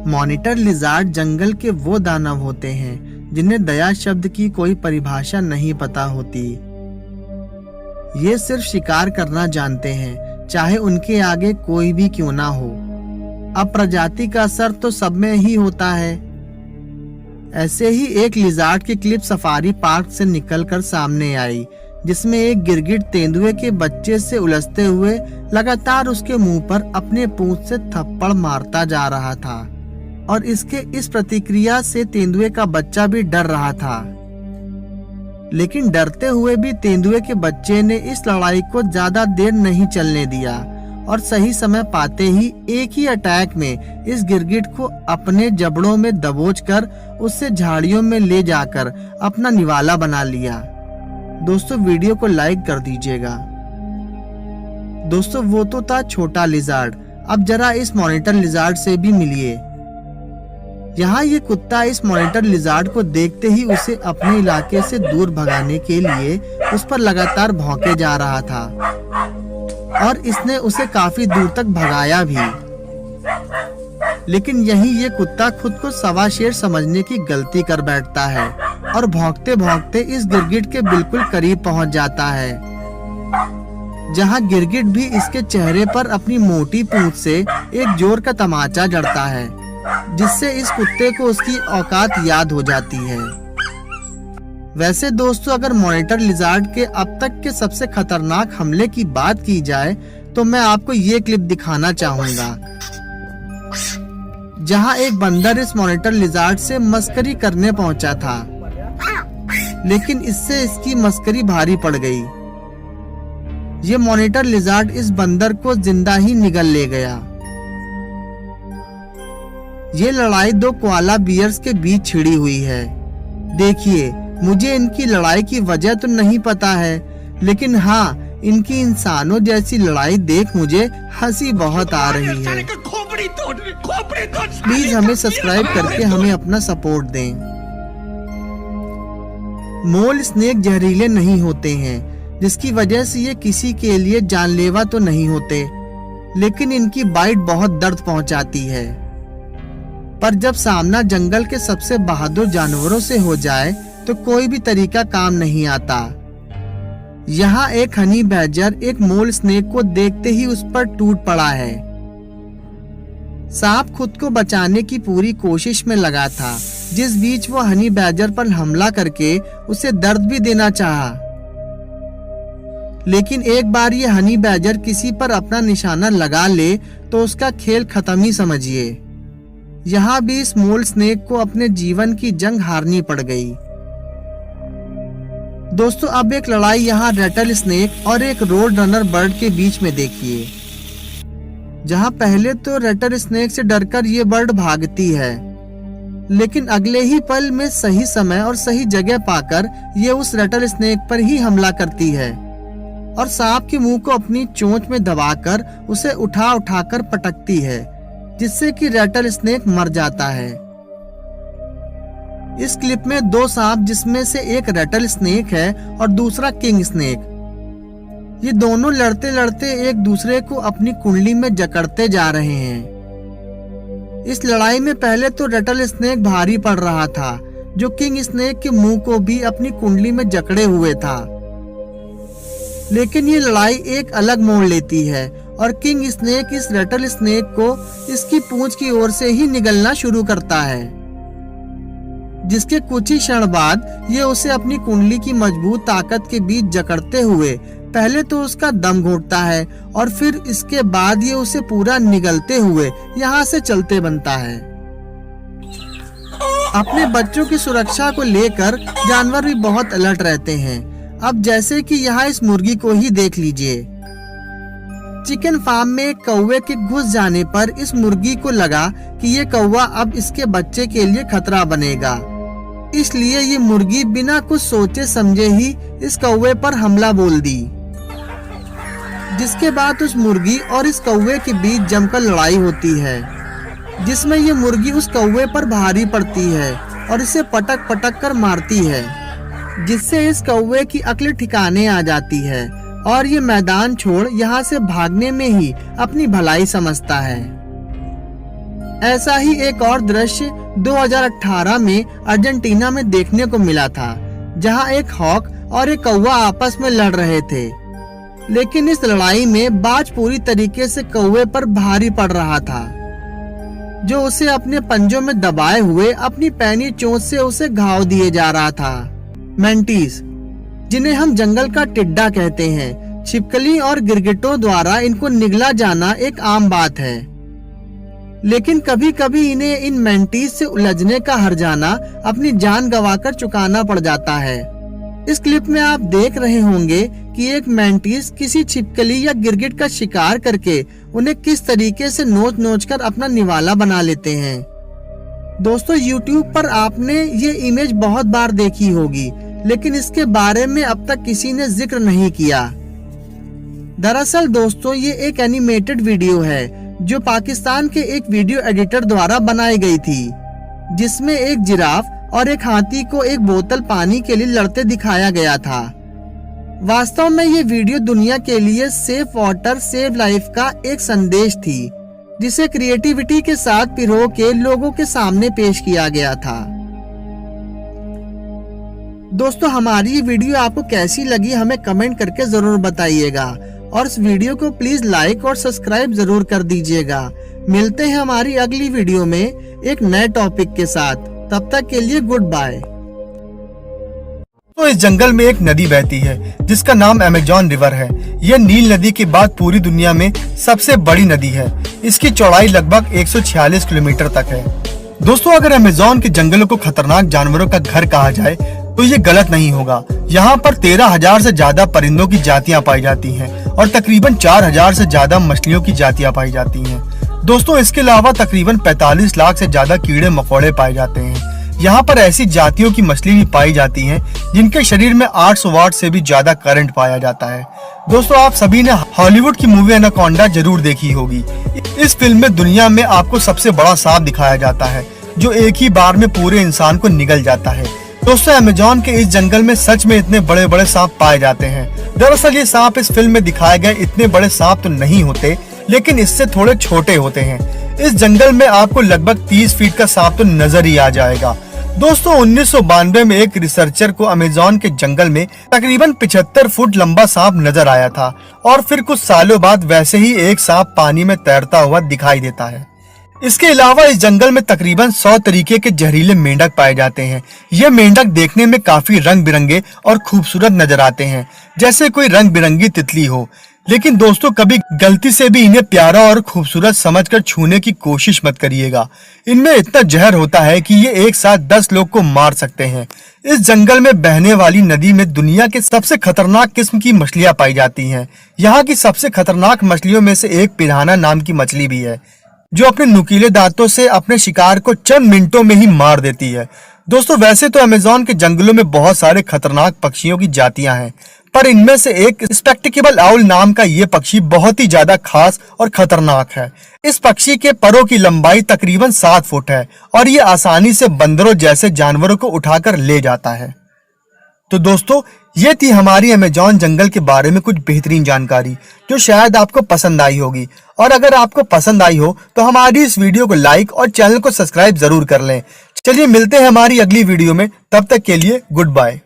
Monitor lizard जंगल के वो दानव होते हैं जिन्हें दया शब्द की कोई परिभाषा नहीं पता होती। ये सिर्फ शिकार करना जानते हैं, चाहे उनके आगे कोई भी क्यों ना हो। अब प्रजाति का असर तो सब में ही होता है। ऐसे ही एक लिजार्ड की क्लिप सफारी पार्क से निकलकर सामने आई, जिसमें एक गिरगिट तेंदुए के बच्चे से उलझते हुए लगातार उसके मुंह पर अपने पूंछ से थप्पड़ मारता जा रहा था और इसके इस प्रतिक्रिया से तेंदुए का बच्चा भी डर रहा था। लेकिन डरते हुए भी तेंदुए के बच्चे ने इस लड़ाई को ज्यादा देर नहीं चलने दिया और सही समय पाते ही एक ही अटैक में इस गिरगिट को अपने जबड़ों में दबोचकर उससे झाड़ियों में ले जाकर अपना निवाला बना लिया। दोस्तों, वीडियो को लाइक कर दीजिएगा। दोस्तों, वो तो था छोटा लिजार्ड। अब जरा इस मॉनिटर लिजार्ड से भी मिलिए। यहाँ ये कुत्ता इस मॉनिटर लिजार्ड को देखते ही उसे अपने इलाके से दूर भगाने के लिए उस पर लगातार भौंके जा रहा था और इसने उसे काफी दूर तक भगाया भी। लेकिन यही ये कुत्ता खुद को सवा शेर समझने की गलती कर बैठता है और भौंकते भौंकते इस गिरगिट के बिल्कुल करीब पहुंच जाता है, जहां गिरगिट भी इसके चेहरे पर अपनी मोटी पूंछ से एक जोर का तमाचा जड़ता है, जिससे इस कुत्ते को उसकी औकात याद हो जाती है। वैसे दोस्तों, अगर मॉनिटर लिजार्ड के अब तक के सबसे खतरनाक हमले की बात की जाए तो मैं आपको ये क्लिप दिखाना चाहूंगा, जहां एक बंदर इस मॉनिटर लिजार्ड से मस्करी करने पहुंचा था, लेकिन इससे इसकी मस्करी भारी पड़ गई। ये मॉनिटर लिजार्ड इस बंदर को जिंदा ही निगल ले गया। ये लड़ाई दो कोआला बियर्स के बीच छिड़ी हुई है। देखिए, मुझे इनकी लड़ाई की वजह तो नहीं पता है, लेकिन हाँ, इनकी इंसानों जैसी लड़ाई देख मुझे हंसी बहुत आ रही है। प्लीज हमें सब्सक्राइब करके हमें अपना सपोर्ट दें। मोल स्नेक जहरीले नहीं होते हैं, जिसकी वजह से ये किसी के लिए जानलेवा तो नहीं होते, लेकिन इनकी बाइट बहुत दर्द पहुंचाती है। पर जब सामना जंगल के सबसे बहादुर जानवरों से हो जाए तो कोई भी तरीका काम नहीं आता। यहाँ एक हनी बैजर एक मोल स्नेक को देखते ही उस पर टूट पड़ा है। सांप खुद को बचाने की पूरी कोशिश में लगा था, जिस बीच वो हनी बैजर पर हमला करके उसे दर्द भी देना चाहा। लेकिन एक बार ये हनी बैजर किसी पर अपना निशाना लगा ले तो उसका खेल खत्म ही समझिए। यहाँ भी इस मोल स्नेक को अपने जीवन की जंग हारनी पड़ गई। दोस्तों, अब एक लड़ाई यहाँ रेटल स्नेक और एक रोड रनर बर्ड के बीच में देखिए, जहाँ पहले तो रेटल स्नेक से डरकर ये बर्ड भागती है, लेकिन अगले ही पल में सही समय और सही जगह पाकर ये उस रेटल स्नेक पर ही हमला करती है और सांप के मुंह को अपनी चोंच में दबाकर उसे उठा उठाकर पटकती है, जिससे कि रेटल स्नेक मर जाता है। इस क्लिप में दो सांप, जिसमें से एक रेटल स्नेक है और दूसरा किंग स्नेक, ये दोनों लड़ते लड़ते एक दूसरे को अपनी कुंडली में जकड़ते जा रहे हैं। इस लड़ाई में पहले तो रेटल स्नेक भारी पड़ रहा था, जो किंग स्नेक के मुंह को भी अपनी कुंडली में जकड़े हुए था। लेकिन ये लड़ाई एक अलग मोड़ लेती है और किंग स्नेक इस रेटल स्नेक को इसकी पूंछ की ओर से ही निगलना शुरू करता है, जिसके कुछ ही क्षण बाद ये उसे अपनी कुंडली की मजबूत ताकत के बीच जकड़ते हुए पहले तो उसका दम घोटता है और फिर इसके बाद ये उसे पूरा निगलते हुए यहाँ से चलते बनता है। अपने बच्चों की सुरक्षा को लेकर जानवर भी बहुत अलर्ट रहते हैं। अब जैसे कि यहाँ इस मुर्गी को ही देख लीजिए। चिकन फार्म में एक कौवे के घुस जाने पर इस मुर्गी को लगा कि ये कौवा अब इसके बच्चे के लिए खतरा बनेगा, इसलिए ये मुर्गी बिना कुछ सोचे समझे ही इस कौवे पर हमला बोल दी, जिसके बाद उस मुर्गी और इस कौवे के बीच जमकर लड़ाई होती है, जिसमें ये मुर्गी उस कौवे पर भारी पड़ती है और इसे पटक पटक कर मारती है, जिससे इस कौवे की अक्ल ठिकाने आ जाती है और ये मैदान छोड़ यहाँ से भागने में ही अपनी भलाई समझता है। ऐसा ही एक और दृश्य 2018 में अर्जेंटीना में देखने को मिला था, जहां एक हॉक और एक कौवा आपस में लड़ रहे थे। लेकिन इस लड़ाई में बाज पूरी तरीके से कौवे पर भारी पड़ रहा था, जो उसे अपने पंजों में दबाए हुए अपनी पैनी चोंच से उसे घाव दिए जा रहा था। मैंटीज, जिन्हें हम जंगल का टिड्डा कहते हैं, छिपकली और गिरगिटों द्वारा इनको निगला जाना एक आम बात है। लेकिन कभी कभी इन्हें इन मैंटीज से उलझने का हर्जाना अपनी जान गंवाकर चुकाना पड़ जाता है। इस क्लिप में आप देख रहे होंगे कि एक मैंटीज किसी छिपकली या गिरगिट का शिकार करके उन्हें किस तरीके से नोच नोच कर अपना निवाला बना लेते हैं। दोस्तों, YouTube पर आपने ये इमेज बहुत बार देखी होगी, लेकिन इसके बारे में अब तक किसी ने जिक्र नहीं किया। दरअसल दोस्तों, ये एक एनिमेटेड वीडियो है जो पाकिस्तान के एक वीडियो एडिटर द्वारा बनाई गई थी, जिसमें एक जिराफ और एक हाथी को एक बोतल पानी के लिए लड़ते दिखाया गया था। वास्तव में ये वीडियो दुनिया के लिए सेफ वाटर सेव लाइफ का एक संदेश थी, जिसे क्रिएटिविटी के साथ पिरो के लोगों के सामने पेश किया गया था। दोस्तों, हमारी ये वीडियो आपको कैसी लगी हमें कमेंट करके जरूर बताइएगा, और इस वीडियो को प्लीज लाइक और सब्सक्राइब जरूर कर दीजिएगा। मिलते हैं हमारी अगली वीडियो में एक नए टॉपिक के साथ। तब तक के लिए गुड बाय। तो इस जंगल में एक नदी बहती है जिसका नाम अमेज़न रिवर है। यह नील नदी के बाद पूरी दुनिया में सबसे बड़ी नदी है। इसकी चौड़ाई लगभग 146 किलोमीटर तक है। दोस्तों, अगर अमेज़न के जंगलों को खतरनाक जानवरों का घर कहा जाए तो ये गलत नहीं होगा। यहाँ पर 13,000 से ज्यादा परिंदों की जातियाँ पाई जाती हैं और तकरीबन 4,000 से ज्यादा मछलियों की जातियाँ पाई जाती हैं। दोस्तों, इसके अलावा तकरीबन 45 लाख से ज्यादा कीड़े मकोड़े पाए जाते हैं। यहाँ पर ऐसी जातियों की मछली भी पाई जाती हैं जिनके शरीर में 800 वाट से भी ज्यादा करंट पाया जाता है। दोस्तों, आप सभी ने हॉलीवुड की मूवी एनाकोंडा जरूर देखी होगी। इस फिल्म में दुनिया में आपको सबसे बड़ा सांप दिखाया जाता है, जो एक ही बार में पूरे इंसान को निगल जाता है। दोस्तों, अमेज़न के इस जंगल में सच में इतने बड़े बड़े सांप पाए जाते हैं। दरअसल ये सांप इस फिल्म में दिखाए गए इतने बड़े सांप तो नहीं होते, लेकिन इससे थोड़े छोटे होते हैं। इस जंगल में आपको लगभग 30 फीट का सांप तो नजर ही आ जाएगा। दोस्तों, 1992 में एक रिसर्चर को अमेज़न के जंगल में तकरीबन 75 फुट लंबा सांप नजर आया था, और फिर कुछ सालों बाद वैसे ही एक सांप पानी में तैरता हुआ दिखाई देता है। इसके अलावा इस जंगल में तकरीबन 100 तरीके के जहरीले मेंढक पाए जाते हैं। ये मेंढक देखने में काफी रंग बिरंगे और खूबसूरत नजर आते हैं, जैसे कोई रंग बिरंगी तितली हो। लेकिन दोस्तों, कभी गलती से भी इन्हें प्यारा और खूबसूरत समझकर छूने की कोशिश मत करिएगा। इनमें इतना जहर होता है कि ये एक साथ 10 लोग को मार सकते हैं। इस जंगल में बहने वाली नदी में दुनिया के सबसे खतरनाक किस्म की मछलियां पाई जाती हैं। यहाँ की सबसे खतरनाक मछलियों में से एक पिरान्हा नाम की मछली भी है, जो अपने नुकीले दांतों से अपने शिकार को चंद मिनटों में ही मार देती है। दोस्तों, वैसे तो अमेज़न के जंगलों में बहुत सारे खतरनाक पक्षियों की जातियां हैं, पर इनमें से एक स्पेक्टिकल आउल नाम का ये पक्षी बहुत ही ज्यादा खास और खतरनाक है। इस पक्षी के परों की लंबाई तकरीबन 7 फुट है और ये आसानी से बंदरों जैसे जानवरों को उठाकर ले जाता है। तो दोस्तों, ये थी हमारी अमेज़न जंगल के बारे में कुछ बेहतरीन जानकारी, जो शायद आपको पसंद आई होगी। और अगर आपको पसंद आई हो तो हमारी इस वीडियो को लाइक और चैनल को सब्सक्राइब जरूर कर लें। चलिए मिलते हैं हमारी अगली वीडियो में, तब तक के लिए गुड बाय।